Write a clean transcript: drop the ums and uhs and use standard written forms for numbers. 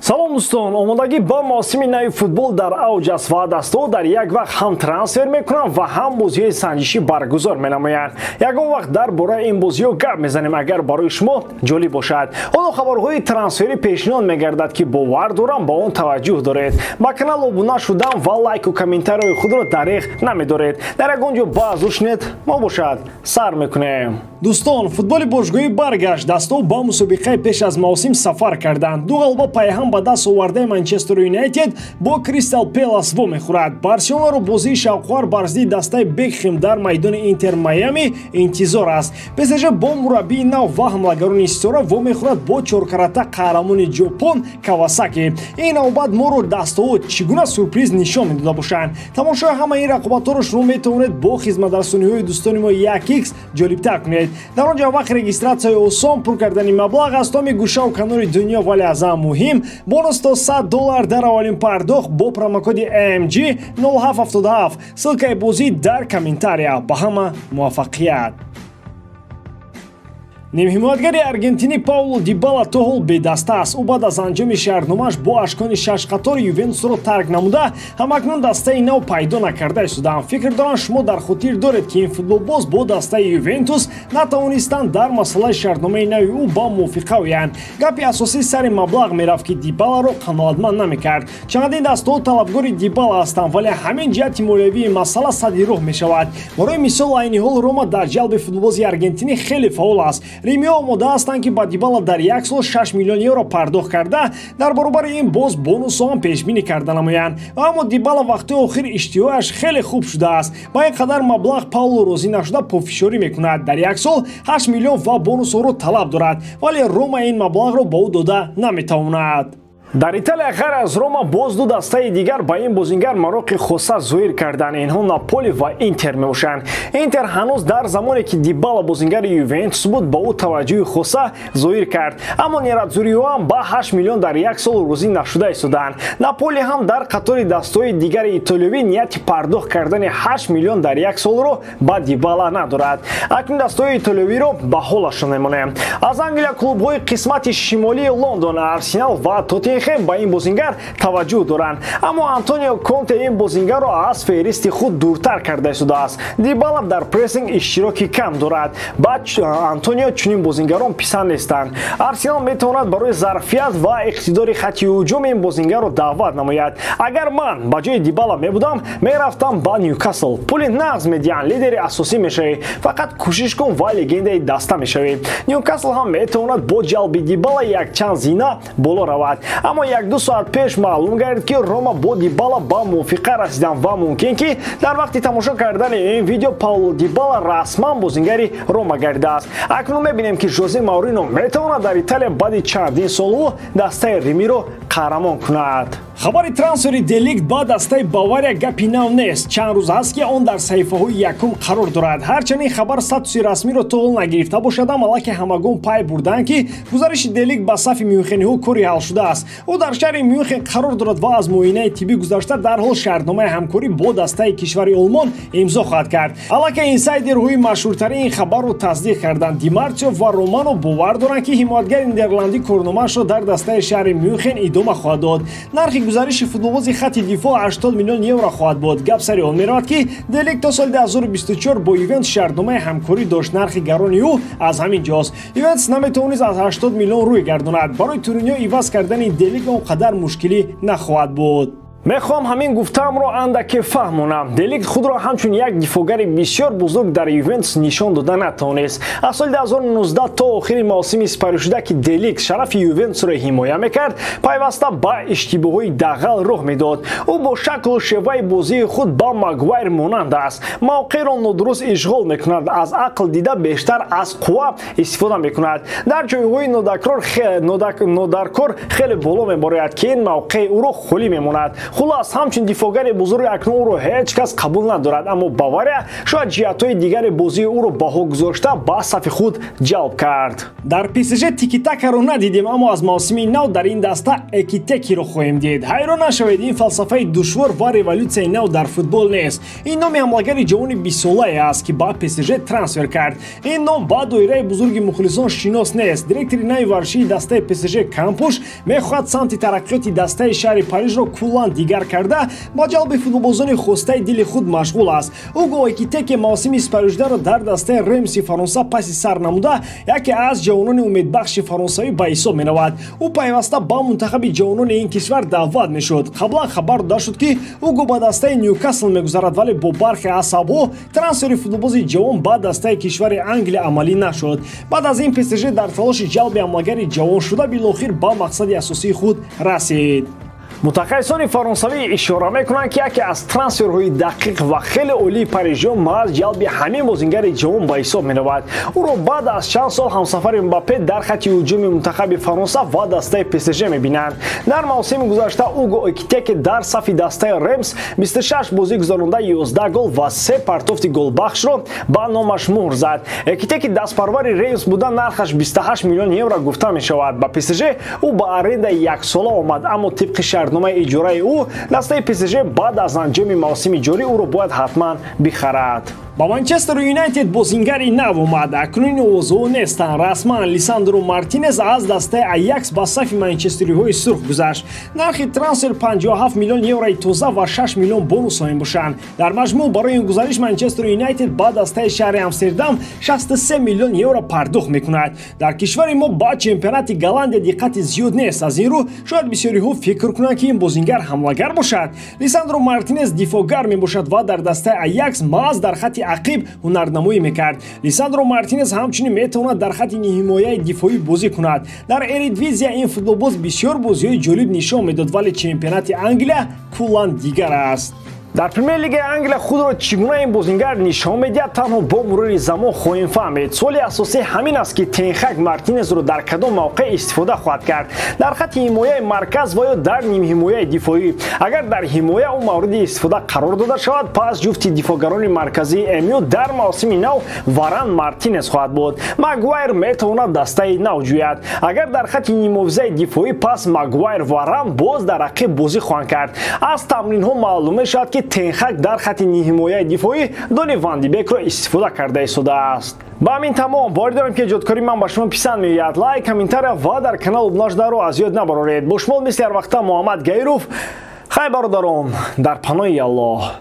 салом дӯстон, омодагӣ ба мавсими нави футбол дар авҷ аст ва дастҳо дар як вақт ҳам трансфер мекунанд ва ҳам бозиҳои санҷишӣ баргузор менамоянд. Ягон вақт дар бораи ин бозиҳо гап мезанем, агар барои шумо ҷолиб бошад. ҳоло хабарҳои трансферӣ пешниҳод мегардад ки бовар дорам ба он таваҷҷӯҳ доред. Ба канал обуна шудан ва лайку комментарияи худро дариғ намедоред. Дар ягон ҷо баъз ушнед мо бошад сар мекунем. дӯстон, футболи бошгоҳӣ баргашт. Дастҳо ба мусобиқаи пеш аз мавсим сафар карданд. Ду ғалаба пайҳам ба даст овардаи Манчестер Юнайтед бо Кристал Пэлас во мехӯрад. Барселонаро бозии шавқовар бар зидди дастаи Бекхем дар майдони Интер Майами интизор аст. ПСЖ бо мураббии нав ва ҳамлагарони истора во мехӯрад бо чоркаратта қаҳрамони Ҷопон Кавасаки. Ин навбат моро дастҳо чӣ гуна сюрприз нишон медода бошанд. Тамошои ҳамаи ин рақобатҳоро шумо метавонед бо хизматрасониҳои дӯстони мо 1x ҷолибтар кунед. дар он ҷо вақт регистратсияи осон пур кардани маблағ аз томи гӯшаву канори дунё, вале аз ҳам муҳим бонус то $100 дар аввалин пардохт бо промокоди AMG 0777. ссилкаи бозӣ дар комментария. Ба ҳама муваффақият. нимҳимоятгари аргентинӣ Пауло Дибала то ҳол бедаста аст. ӯ баъд аз анҷоми шаҳрномааш бо ашкони шашқатори Ювентусро тарк намуда, ҳамакнун дастаи нав пайдо накарда истодаам. фикр дорам шумо дар хотир доред ки ин футболбоз бо дастаи Ювентус натавонистанд дар масъалаи шаҳрномаи нави ӯ ба мувофиқа оянд. гапи асосӣ сари маблағ мерафт ки Дибаларо қаноатманд намекард. чандин дастҳо талабгори Дибала ҳастанд, вале ҳамин ҷиҳати молиявии масъала садди роҳ мешавад. барои мисол айни ҳол Рома дар ҷалби футболбози аргентинӣ хеле фаъол аст. римиҳо омода ҳастанд ки ба Дибала дар як сол 6 миллион евро пардохт карда, дар баробари ин боз бонусҳо ҳам пешбинӣ карда намоянд. аммо Дибала вақтҳои охир иштиҳояш хеле хуб шудааст. ба ин қадар маблағ Пауло розӣ нашуда пофишорӣ мекунад. дар як сол 8 миллион ва бонусҳоро талаб дорад, вале Рома ин маблағро ба ӯ дода наметавонад. дар Италия ғайр аз Рома боз ду дастаи дигар ба ин бозингар мароқи хоса зоҳир карданд. инҳо Наполи ва Интер мебошанд. Интер ҳанӯз дар замоне ки Дибала бозингари Ювентус буд ба ӯ таваҷҷӯҳи хоса зоҳир кард, аммо нерадзуриҳо ҳам ба 8 миллион дар як сол розӣ нашуда истоданд. Наполи ҳам дар қатори дастҳои дигари итолиёвӣ нияти пардохт кардани 8 миллион дар як солро ба Дибала надорад. акнун дастҳои итолиёвиро ба ҳолашон мемонем. аз Англия клубҳои қисмати шимолии Лондон, Арсенал ва Тоттенхэм ба ин бозингар таваҷҷӯҳ доранд, аммо Антонио Конте ин бозингарро аз феҳристи худ дуртар карда истодааст. Дибала дар прессинг иштироки кам дорад. баъд Антонио чунин бозингарон писанд нестанд. Арсенал метавонад барои зарфият ва иқтидори хатти ҳуҷум ин бозингарро даъват намояд. агар ман ба ҷои Дибала мебудам, мерафтам ба Ньюкасл. пули нағз медиҳанд, лидери асосӣ мешавӣ, фақат кӯшиш кун ва легендаи даста мешавӣ. Ньюкасл ҳам метавонад бо ҷалби Дибала якчанд зина боло равад. аммо 1-2 соат пеш маълум гардид ки Рома бо Дибала ба мувофиқа расидан ва мумкин ки дар вақти тамошо кардани ин видео Пауло Дибала расман бозингари Рома гардидааст. акнун мебинем ки Жозе Маурино метавонад дар Италия баъди чандин солҳо дастаи Римиро қаҳрамон кунад. хабари трансфери Де Лигт ба дастаи Бавария гапи нав нест. чанд рӯз ҳаст ки он дар саҳифаҳои якум қарор дорад. ҳарчанд ин хабар статуси расмиро то ҳол нагирифта бошад, амалаки ҳамагон пай бурданд ки гузариши Де Лигт ба сафи мюнхениҳо кори ҳал шудааст. ӯ дар шаҳри Мюнхен қарор дорад ва аз муоинаи тиббӣ гузашта дарҳол шаҳрномаи ҳамкорӣ бо дастаи кишвари Олмон имзо хоҳад кард. аллакай инсайдерҳои машҳуртарин ин хабарро тасдиқ карданд. Ди Мартио ва Романо бовар доранд ки ҳимоятгари нидерландӣ корномаашро дар дастаи шаҳри Мюнхен идома хоҳад дод. нархи гузариши футболбози хатти дифоъ 80 миллион евро хоҳад буд. гап сари он меравад ки Де Лигт то соли 2024 бо Ювентус шаҳрномаи ҳамкорӣ дошт. нархи гарони ӯ аз ҳамин ҷост. Ювентус наметавонист аз 80 миллион рӯй гардонад. барои Туриньо иваз кардани Де Лигт он қадар мушкилӣ нахоҳад буд. мехоҳам ҳамин гуфтаамро андаке фаҳмонам. Де Лигт худро ҳамчун як дифоъгари бисёр бузург дар Ювентус нишон дода натавонист. аз соли 2019 то охири мавсими сипаришуда ки Де Лигт шарафи Ювентусро ҳимоя мекард, пайваста ба иштибоҳҳои дағал роҳ медод. ӯ бо шаклу шеваи бозии худ ба Магуайр монанд аст. мавқеъро нодуруст ишғол мекунад, аз ақл дида бештар аз қувва истифода мекунад. дар ҷойҳои нодаркор хеле боло мебарояд ки ин мавқеъ ӯро холӣ мемонад. хулас ҳамчун дифогари бузург акнун ӯро ҳеҷ кас қабул надорад, аммо Бавария шояд ҷиҳатҳои дигари бозии ӯро баҳо гузошта ба сафи худ ҷалб кард. Дар ПСЖ тики-такаро надидем, аммо аз мавсими нав дар ин даста эки-текиро хоҳем дид. ҳайрон нашавед, ин фалсафаи душвор ва революсияи нав дар футбол нест. ин номи ҳамлагари ҷавони 20-солае аст, ки ба ПСЖ трансфер кард. ин ном ба доираи бузурги мухлисон шинос нест. Директори нави варшии дастаи ПСЖ Кампуш мехоҳад самти тараққиёти дастаи шаҳри Парижро куллан дигар карда ба ҷалби футболбозони хостаи дили худ машғул аст. Уго Экитеке мавсими 28-ро дар дастаи Ремси Фаронса паси сар намуда, яке аз ҷавонони умедбахши фаронсавӣ ба ҳисоб менавад. ӯ пайваста ба мунтахаби ҷавонони ин кишвар даъват мешуд. қаблан хабар дошт шуд, ки уго ба дастаи Ньюкасл мегузарад, вале бо бархи асабҳо трансфери футболбози ҷавон ба дастаи кишвари Англия амалӣ нашуд. баъд аз ин ПСЖ дар талоши ҷалби амлагари ҷавон шуда билохир ба мақсади асосии худ расид. мутахассисони фаронсавӣ ишора мекунанд, ки яке аз трансферҳои дақиқ ва хеле олии парижиён маҳз ҷалби ҳамин бозингари ҷавон ба ҳисоб меравад. ӯро баъд аз чанд сол ҳамсафари Мбаппе дар хатти ҳуҷуми мунтахаби Фаронса ва дастаи ПСЖ мебинанд. дар мавсими гузашта Уго Экитеке дар сафи дастаи Ремс 26 бозӣ гузаронда 11 гол ва 3 партофти голбахшро ба номаш муҳр зад. Экитеке дастпарвари Ремс буда, нархаш 28 миллион евро гуфта мешавад. ба ПСЖ ӯ ба арендаи яксола омад, аммо тибқи шартномаи иҷораи ӯ дастаи ПСЖ баъд аз анҷоми мавсими ҷорӣ ӯро бояд ҳатман бихарад. ба Манчестер Юнайтед бозингари нав омад. акнун овозҳо нестанд. расман Лисандро Мартинес аз дастаи Аякс ба сафи манчестериҳои сурх гузашт. нархи трансфер 57 миллион еврои тоза ва 6 миллион бонус хоҳем бошанд. дар маҷмӯъ барои ин гузариш Манчестер Юнайтед ба дастаи шаҳри Амстердам 63 миллион евро пардохт мекунад. дар кишвари мо ба чемпионати Голландия диққати зиёд нест. аз ин рӯ шояд бисёриҳо фикр кунанд, ки ин бозингар ҳамлагар бошад. Лисандро Мартинес дифоъгар мебошад ва дар дастаи Аякс маҳз дар хатти ақиб ҳунарнамоӣ мекард. Лисандро Мартинес ҳамчунин метавонад дар хатти ниҳимояи дифоӣ бозӣ кунад. дар Эридивизия ин футболбоз бисёр бозиҳои ҷолиб нишон медод, вале чемпионати Англия куллан дигар аст. дар премер-лигаи Англия худро чӣ гуна ин бозингар нишон медиҳад, танҳо бо мурури замон хоҳем фаҳмид. суоли асосӣ ҳамин аст, ки Тенхаг Мартинесро дар кадом мавқеъ истифода хоҳад кард. дар хатти ҳимояи марказ ва ё дар нимҳимояи дифоӣ. агар дар ҳимоя ӯ мавриди истифода қарор дода шавад, пас ҷуфти дифоъгарони марказии МЮ дар мавсими нав Варан Мартинес хоҳад буд. Магуайр метавонад дастаи нав ҷӯяд. агар дар хатти нимовизаи дифоӣ, пас Магуайр Варан боз дар ақиб бозӣ хоҳанд кард. аз тамринҳо маълум мешавад, ки Тенхаг дар хатти ниҳимояи дифоӣ Дони Ван ди Бекро истифода карда истодааст. ба ҳамин тамом бори дорем, ки ҷодкории ман ба шумо писанд меояд. лайк, комментария ва дар канал обунаш даро аз ёд набароред. бо шумо мисли ҳар вақта Муҳаммад Гайров. хай бародарон, дар паноҳи Аллоҳ.